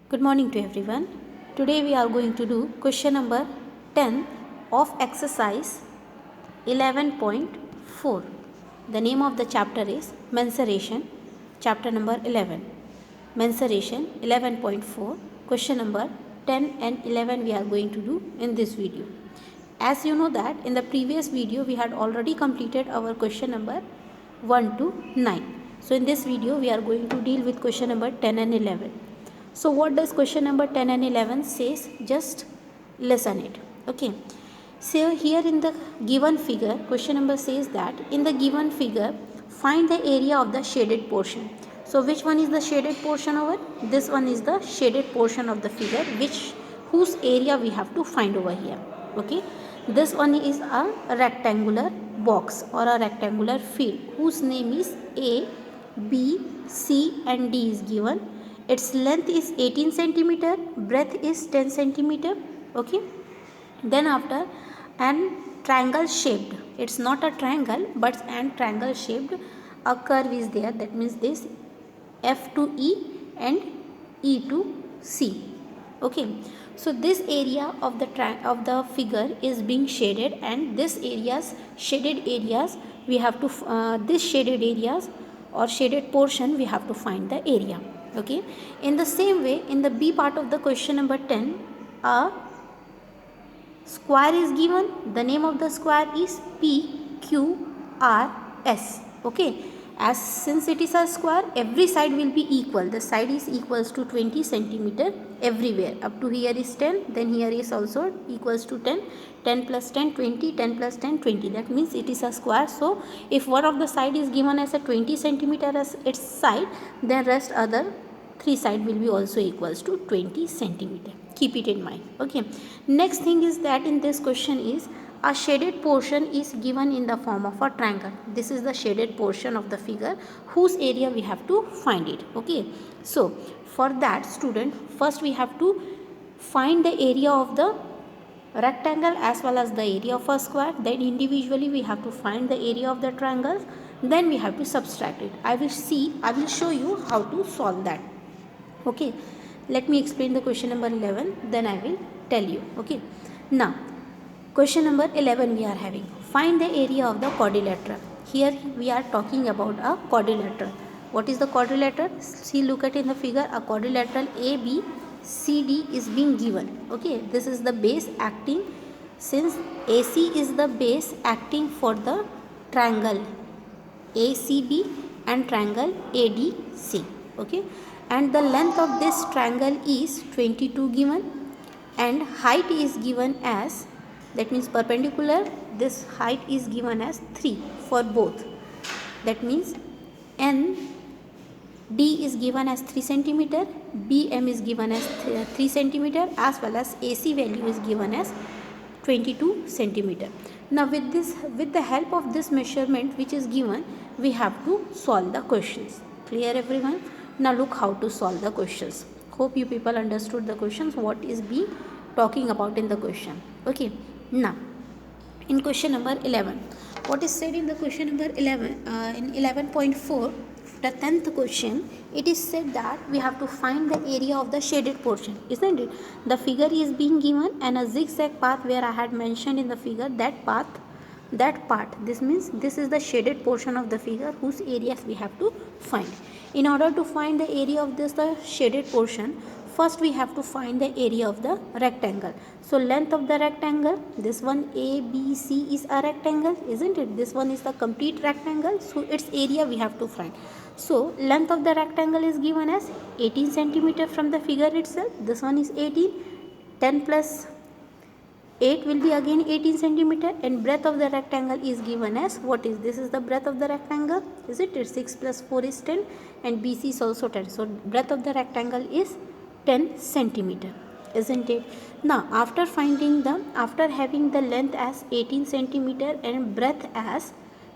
Good morning to everyone. Today we are going to do question number 10 of exercise 11.4. The name of the chapter is Mensuration, chapter number 11. Mensuration 11.4, question number 10 and 11 we are going to do in this video. As you know that in the previous video we had already completed our question number 1 to 9. So in this video we are going to deal with question number 10 and 11. So what does question number 10 and 11 says? Just listen it. Okay. So here in the given figure, question number says that in the given figure, find the area of the shaded portion. So which one is the shaded portion over? This one is the shaded portion of the figure, whose area we have to find over here. Okay. This one is a rectangular box or a rectangular field whose name is A, B, C and D is given. Its length is 18 centimeter, breadth is 10 centimeter. Okay. Then after, an triangle shaped, it's not a triangle but an triangle shaped, a curve is there, that means this F to E and E to C. Okay. So this area of the figure is being shaded, and this shaded areas we have to this shaded areas or shaded portion we have to find the area. Okay. In the same way, in the B part of the question number 10, a square is given. The name of the square is PQRS. Okay. As since it is a square, every side will be equal. The side is equals to 20 centimeter everywhere. Up to here is 10. Then here is also equals to 10. 10 plus 10, 20. 10 plus 10, 20. That means it is a square. So if one of the side is given as a 20 centimeter as its side, then rest other 3 side will be also equals to 20 centimeter. Keep it in mind. Okay. Next thing is that in this question is a shaded portion is given in the form of a triangle. This is the shaded portion of the figure whose area we have to find it. Okay. So for that, student, first we have to find the area of the rectangle as well as the area of a square. Then individually we have to find the area of the triangles. Then we have to subtract it. I will show you how to solve that. Okay. Let me explain the question number 11, then I will tell you. Okay. Now, question number 11 we are having. Find the area of the quadrilateral. Here we are talking about a quadrilateral. What is the quadrilateral? See, look at in the figure, a quadrilateral ABCD is being given. Okay. This is the base acting, since AC is the base acting for the triangle ACB and triangle ADC. Okay. And the length of this triangle is 22 given, and height is given as, that means perpendicular, this height is given as 3 for both. That means ND is given as 3 centimeter, BM is given as 3 centimeter, as well as AC value is given as 22 centimeter. Now with the help of this measurement which is given, we have to solve the questions. Clear everyone? Now look how to solve the questions. Hope you people understood the questions, what is being talking about in the question. Okay. Now in question number 11, what is said in the question number 11, in 11.4, the 10th question, it is said that we have to find the area of the shaded portion, isn't it? The figure is being given and a zigzag path where I had mentioned in the figure, that part, this means this is the shaded portion of the figure whose areas we have to find. In order to find the area of the shaded portion, first we have to find the area of the rectangle. So length of the rectangle, this one ABC is a rectangle, isn't it? This one is the complete rectangle, so its area we have to find. So length of the rectangle is given as 18 centimeter from the figure itself. This one is 18. 10 plus 8 will be again 18 centimeter, and breadth of the rectangle is given as, what is this? Is the breadth of the rectangle, is it? 6 plus 4 is 10, and BC is also 10. So breadth of the rectangle is 10 centimeter, isn't it? Now after having the length as 18 centimeter and breadth as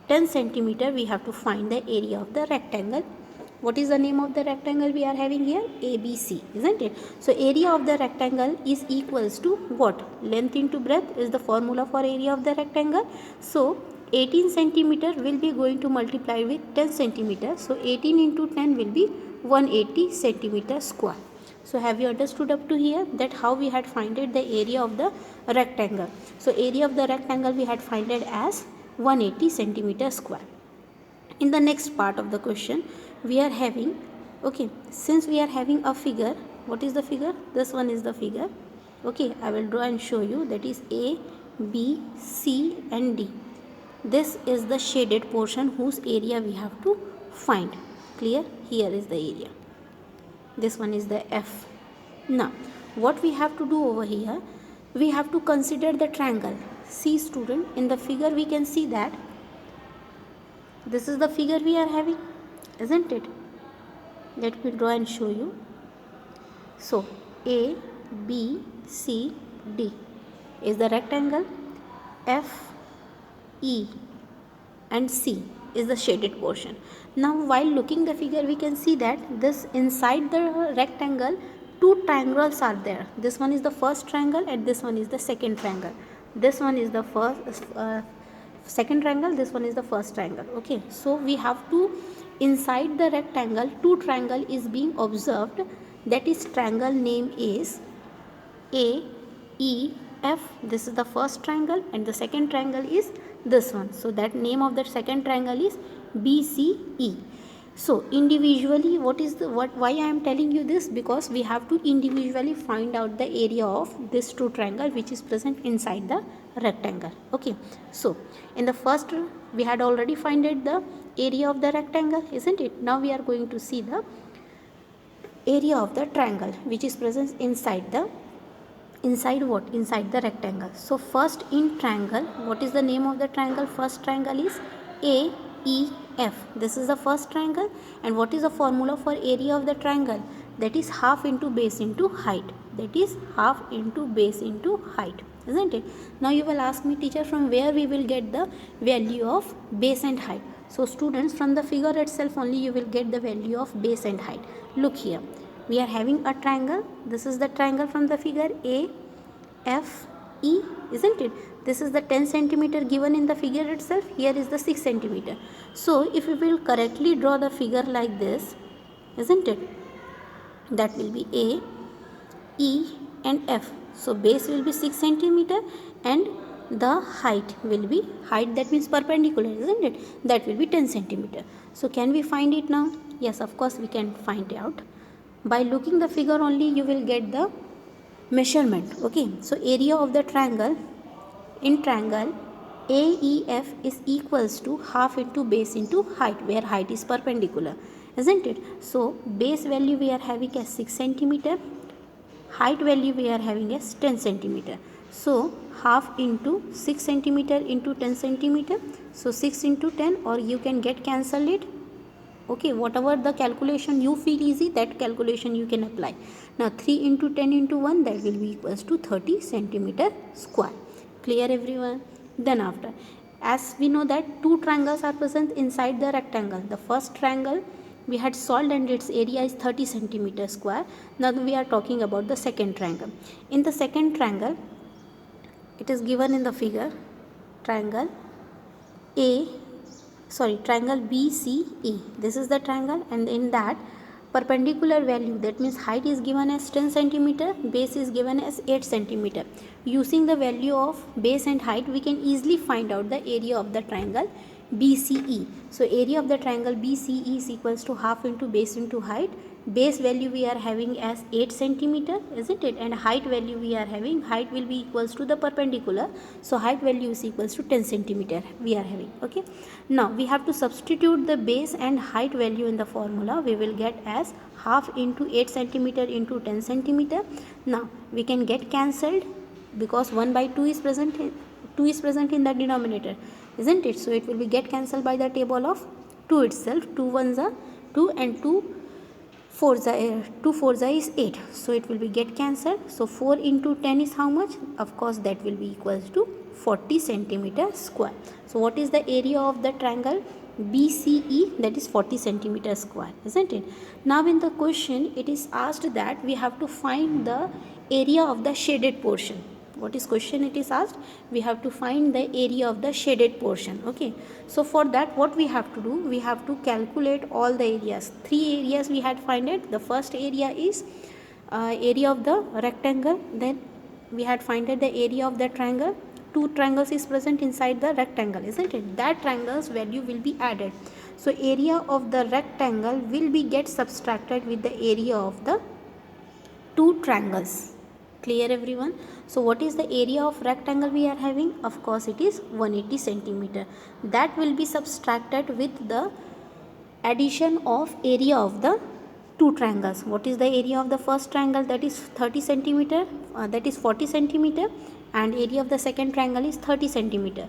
10 centimeter, we have to find the area of the rectangle. What is the name of the rectangle we are having here? ABC, isn't it? So area of the rectangle is equals to what? Length into breadth is the formula for area of the rectangle. So 18 centimeter will be going to multiply with 10 centimeter. So 18 into 10 will be 180 centimeter square. So have you understood up to here that how we had finded the area of the rectangle? So area of the rectangle we had finded as 180 centimeter square. In the next part of the question we are having, okay, since we are having a figure, what is the figure? This one is the figure. Okay, I will draw and show you. That is A, B, C and D. This is the shaded portion whose area we have to find. Clear? Here is the area. This one is the F. Now what we have to do over here, we have to consider the triangle. See student, in the figure we can see that this is the figure we are having, isn't it? Let me draw and show you. So A, B, C, D is the rectangle. F, E and C is the shaded portion. Now while looking the figure we can see that this inside the rectangle two triangles are there. This one is the first triangle and this one is the second triangle. This one is the second triangle, this one is the first triangle. Okay, so we have to, inside the rectangle two triangle is being observed. That is triangle name is A, E, F. This is the first triangle and the second triangle is this one. So that name of that second triangle is BCE. So individually why I am telling you this, because we have to individually find out the area of this two triangle which is present inside the rectangle. Okay, so in the first we had already finded the area of the rectangle, isn't it? Now we are going to see the area of the triangle which is present inside the inside the rectangle. So first in triangle, what is the name of the triangle? First triangle is AEF. This is the first triangle. And what is the formula for area of the triangle? That is half into base into height. That is half into base into height, isn't it? Now you will ask me, teacher, from where we will get the value of base and height? So students, from the figure itself only you will get the value of base and height. Look here, we are having a triangle. This is the triangle from the figure AFE, isn't it? This is the 10 centimeter given in the figure itself. Here is the 6 centimeter. So if we will correctly draw the figure like this, isn't it? That will be A, E and F. So base will be 6 centimeter and the height will be, height that means perpendicular, isn't it? That will be 10 centimeter. So can we find it now? Yes, of course we can find it out. By looking the figure only you will get the measurement. Okay, so area of the triangle, in triangle AEF is equals to half into base into height, where height is perpendicular, isn't it? So base value we are having as 6 centimeter, height value we are having as 10 centimeter. So half into 6 centimeter into 10 centimeter. So 6 into 10, or you can get cancel it. Okay, whatever the calculation you feel easy, that calculation you can apply. Now 3 into 10 into 1, that will be equals to 30 centimeter square. Clear everyone? Then after, as we know that two triangles are present inside the rectangle. The first triangle we had solved and its area is 30 centimeter square. Now we are talking about the second triangle. In the second triangle, it is given in the figure, triangle triangle BCE. This is the triangle, and in that perpendicular value, that means height is given as 10 centimeter, base is given as 8 centimeter. Using the value of base and height, we can easily find out the area of the triangle BCE. So area of the triangle BCE is equals to half into base into height. Base value we are having as 8 centimeter, isn't it? And height value we are having, height will be equals to the perpendicular. So height value is equals to 10 centimeter we are having. Okay. Now we have to substitute the base and height value in the formula. We will get as half into 8 centimeter into 10 centimeter. Now we can get cancelled because 1 by 2 is present. 2 is present in the denominator, isn't it? So it will be get cancelled by the table of 2 itself. 2 ones are 2 and 2 4 is 8. So it will be get cancelled. So 4 into 10 is how much? Of course that will be equals to 40 centimeter square. So what is the area of the triangle BCE? That is 40 centimeter square, isn't it? Now in the question it is asked that we have to find the area of the shaded portion. What is question it is asked? We have to find the area of the shaded portion. Okay, so for that what we have to do? We have to calculate all the areas. 3 areas we had find it. The first area is area of the rectangle, then we had find out the area of the triangle. Two triangles is present inside the rectangle, isn't it? That triangle's value will be added. So area of the rectangle will be get subtracted with the area of the two triangles. Clear everyone? So what is the area of rectangle we are having? Of course it is 180 centimeter. That will be subtracted with the addition of area of the two triangles. What is the area of the first triangle? That is 30 centimeter, that is 40 centimeter, and area of the second triangle is 30 centimeter,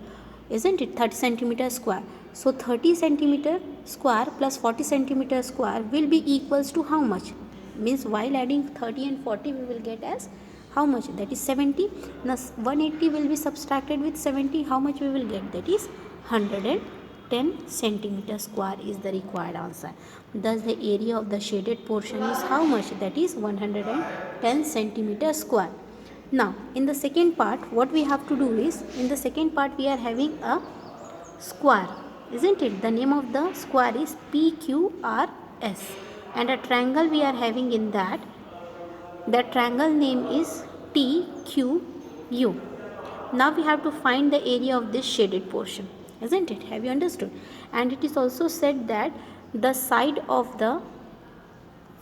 isn't it? 30 centimeter square. So 30 centimeter square plus 40 centimeter square will be equals to how much? Means while adding 30 and 40 we will get as how much? That is 70. Now 180 will be subtracted with 70. How much we will get? That is 110 centimeter square is the required answer. Thus the area of the shaded portion is how much? That is 110 centimeter square. Now in the second part what we have to do is, in the second part we are having a square, isn't it? The name of the square is PQRS, and a triangle we are having in that. The triangle name is TQU. Now we have to find the area of this shaded portion, isn't it? Have you understood? And it is also said that the side of the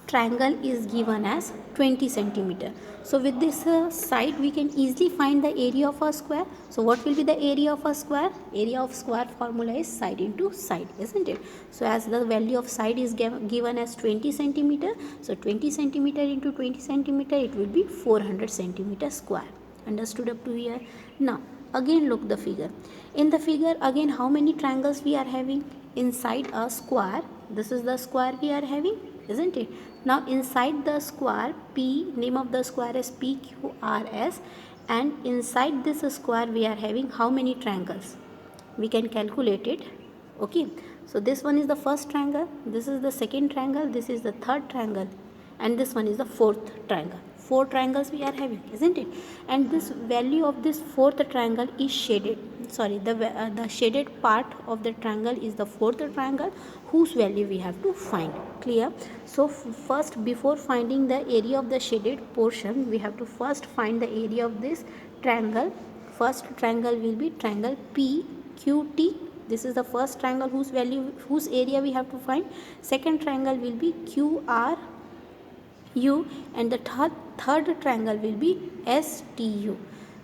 triangle is given as 20 centimeter. So with this side we can easily find the area of a square. So what will be the area of a square? Area of square formula is side into side, isn't it? So as the value of side is given as 20 centimeter, so 20 centimeter into 20 centimeter, it will be 400 centimeter square. Understood up to here? Now again look the figure. In the figure again how many triangles we are having? Inside a square, this is the square we are having, isn't it? Now inside the square, name of the square is PQRS, and inside this square we are having how many triangles? We can calculate it. Okay, so this one is the first triangle, this is the second triangle, this is the third triangle, and this one is the fourth triangle. 4 triangles we are having, isn't it? And this value of this fourth triangle is shaded. Sorry, the shaded part of the triangle is the fourth triangle, whose value we have to find. Clear? So first, before finding the area of the shaded portion, we have to first find the area of this triangle. First triangle will be triangle PQT. This is the first triangle whose area we have to find. Second triangle will be QRU, and the third triangle will be STU.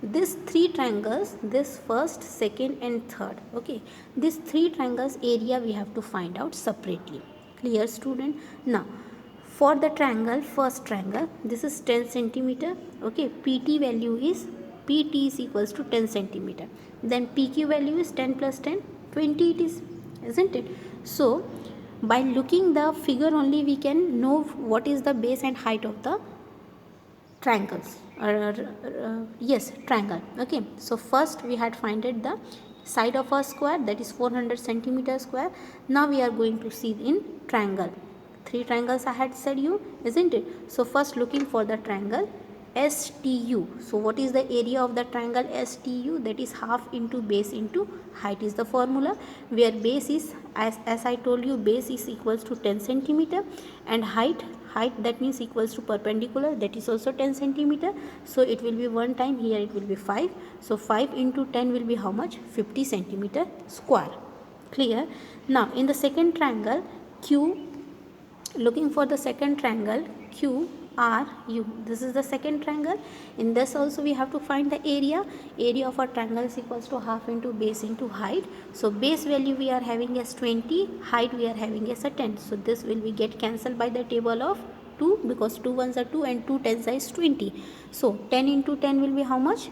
These 3 triangles, this first, second and third, okay, these 3 triangles area we have to find out separately. Clear, student? Now for the triangle, first triangle, this is 10 centimeter, okay, PT value is equals to 10 centimeter, then PQ value is 10 plus 10, 20 it is, isn't it? So by looking the figure only we can know what is the base and height of the triangles, triangle. Okay, so first we had finded the side of a square, that is 400 centimeter square. Now we are going to see in triangle. 3 triangles I had said you, isn't it? So first looking for the triangle STU. So what is the area of the triangle STU? That is half into base into height is the formula, where base is, as I told you, base is equals to 10 centimeter, and height that means equals to perpendicular, that is also 10 centimeter. So it will be 1 time, here it will be 5. So 5 into 10 will be how much? 50 centimeter square. Clear? Now in the second triangle Q, looking for the second triangle QRU. This is the second triangle. In this also we have to find the area. Area of a triangle is equals to half into base into height. So base value we are having as 20, height we are having as a 10. So this will be get cancelled by the table of 2, because 2 ones are 2 and 2 tens is 20. So 10 into 10 will be how much?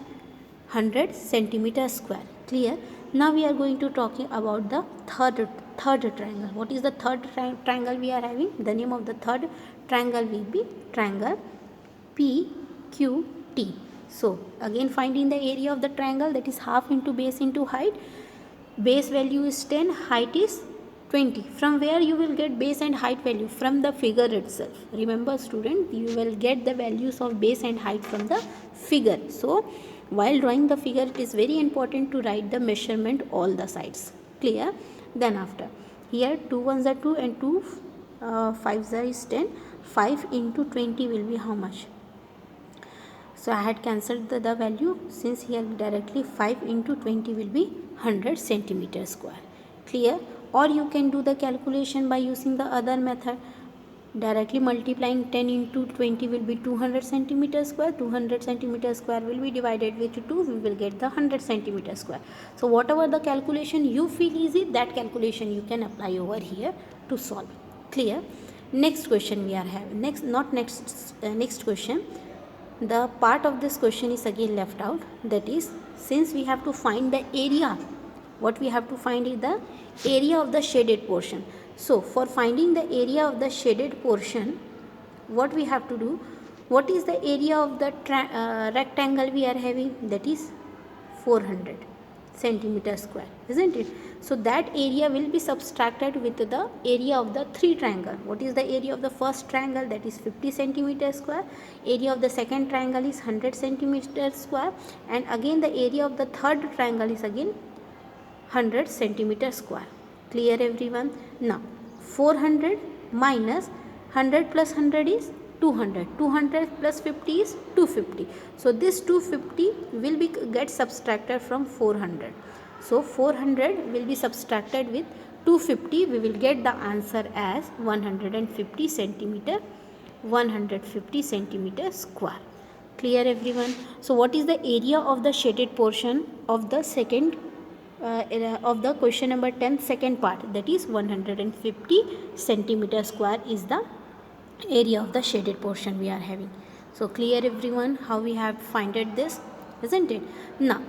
100 centimeter square. Clear? Now we are going to talking about the third triangle. What is the third triangle we are having? The name of the third triangle will be triangle PQT. So again finding the area of the triangle, that is half into base into height. Base value is 10, height is 20. From where you will get base and height value? From the figure itself. Remember student, you will get the values of base and height from the figure. So while drawing the figure, it is very important to write the measurement all the sides. Clear? Then after, here 2 1s are 2 and 2 5s is 10. 5 into 20 will be how much? So I had cancelled the value, since here directly 5 into 20 will be 100 centimeter square. Clear? Or you can do the calculation by using the other method. Directly multiplying 10 into 20 will be 200 centimeter square. 200 centimeter square will be divided with 2. We will get the 100 centimeter square. So whatever the calculation you feel easy, that calculation you can apply over here to solve. Clear? Next question we are having. Next question. The part of this question is again left out. That is, since we have to find the area, what we have to find is the area of the shaded portion. So for finding the area of the shaded portion, what we have to do, what is the area of the rectangle we are having? That is 400 centimeter square, isn't it? So that area will be subtracted with the area of the three triangle. What is the area of the first triangle? That is 50 centimeter square. Area of the second triangle is 100 centimeter square, and again the area of the third triangle is again 100 centimeter square. Clear everyone? Now 400 minus 100 plus 100 is 200. 200 plus 50 is 250. So this 250 will be get subtracted from 400. So 400 will be subtracted with 250. We will get the answer as 150 centimeter square. Clear everyone? So what is the area of the shaded portion of the second of the question number 10 second part? That is 150 centimeter square is the area of the shaded portion we are having. So clear everyone how we have finded this, isn't it? Now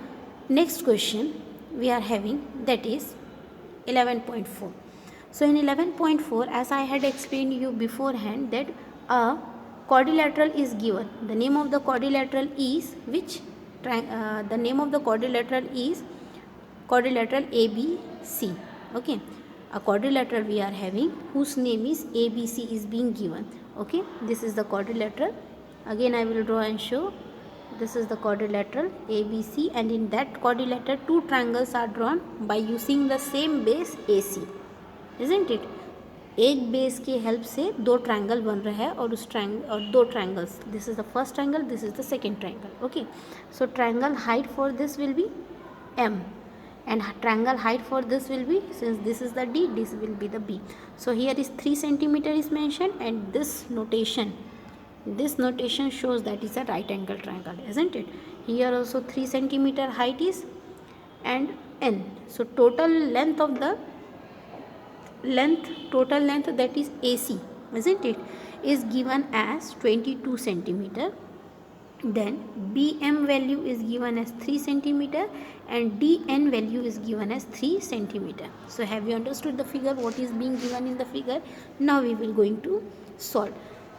next question we are having, that is 11.4. So in 11.4, as I had explained you beforehand, that a quadrilateral is given. The name of the quadrilateral is which? The name of the quadrilateral is quadrilateral ABC. Okay, a quadrilateral we are having whose name is ABC is being given. Okay, this is the quadrilateral. Again I will draw and show. This is the quadrilateral ABC, and in that quadrilateral two triangles are drawn by using the same base AC, isn't it? एक base के help से दो triangle बन रहा है, और उस triangle और दो triangles, this is the first triangle, this is the second triangle. Okay, so triangle height for this will be M, and triangle height for this will be, since this is the D, this will be the B. So here is 3 centimeter is mentioned, and this notation shows that is a right angle triangle, isn't it? Here also 3 centimeter height is, and N. So total length that is AC, isn't it, is given as 22 centimeter. Then BM value is given as 3 centimeter and DN value is given as 3 centimeter. So have you understood the figure, what is being given in the figure? Now we will going to solve.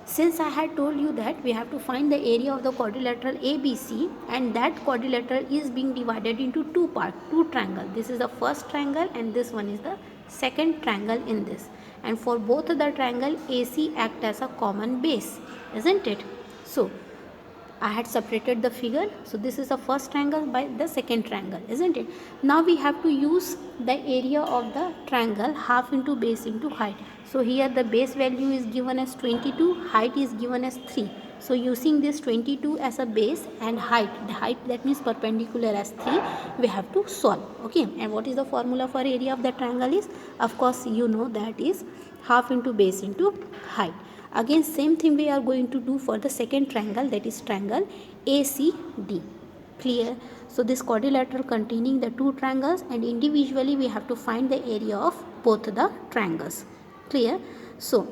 Since I had told you that we have to find the area of the quadrilateral ABC, and that quadrilateral is being divided into two parts, two triangles. This is the first triangle and this one is the second triangle in this. And for both of the triangle, AC act as a common base, isn't it? So I had separated the figure. So this is the first triangle by the second triangle, isn't it? Now we have to use the area of the triangle half into base into height. So here the base value is given as 22, height is given as 3. So using this 22 as a base and height, the height that means perpendicular as 3, we have to solve. Okay, and what is the formula for area of the triangle is? Of course you know that is half into base into height. Again same thing we are going to do for the second triangle, that is triangle ACD. Clear? So this quadrilateral containing the two triangles, and individually we have to find the area of both the triangles. Clear? So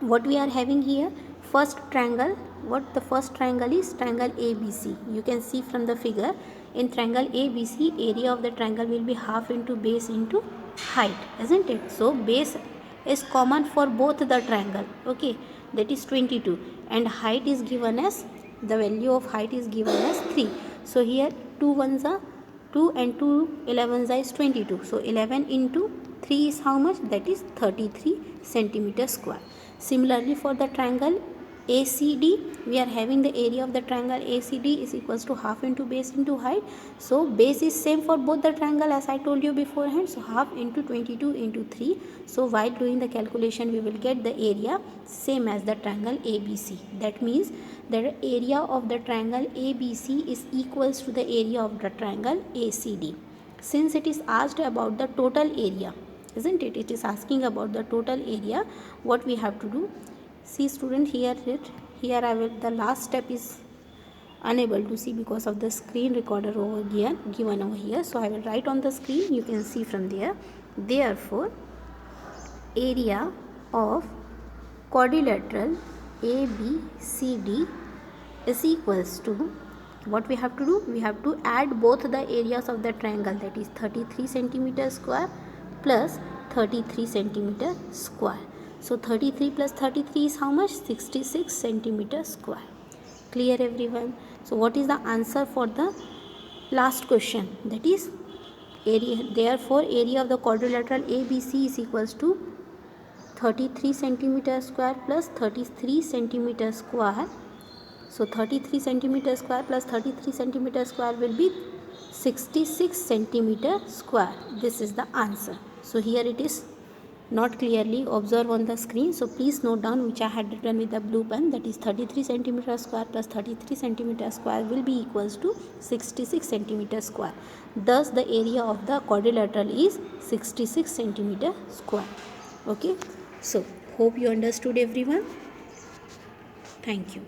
what we are having here, first triangle, what the first triangle is? Triangle ABC. You can see from the figure, in triangle ABC, area of the triangle will be half into base into height, isn't it? So base is common for both the triangle, okay, that is 22, and height is given as, the value of height is given as 3. So here 2 ones are 2 and 2 11s is 22. So 11 into 3 is how much? That is 33 centimeter square. Similarly for the triangle ACD, we are having the area of the triangle ACD is equals to half into base into height. So base is same for both the triangle as I told you beforehand. So half into 22 into 3. So while doing the calculation we will get the area same as the triangle ABC. That means the area of the triangle ABC is equals to the area of the triangle ACD. Since it is asked about the total area, isn't it? It is asking about the total area. What we have to do? See student, here the last step is unable to see because of the screen recorder over here given over here. So I will write on the screen, you can see from there. Therefore, area of quadrilateral ABCD is equals to, what we have to do? We have to add both the areas of the triangle, that is 33 centimeter square plus 33 centimeter square. So 33 plus 33 is how much? 66 centimeter square. Clear everyone? So what is the answer for the last question? That is area. Therefore, area of the quadrilateral ABC is equals to 33 centimeter square plus 33 centimeter square. So 33 centimeter square plus 33 centimeter square will be 66 centimeter square. This is the answer. So here it is not clearly observe on the screen. So please note down which I had written with the blue pen, that is 33 centimeter square plus 33 centimeter square will be equals to 66 centimeter square. Thus the area of the quadrilateral is 66 centimeter square. Okay. So hope you understood everyone. Thank you.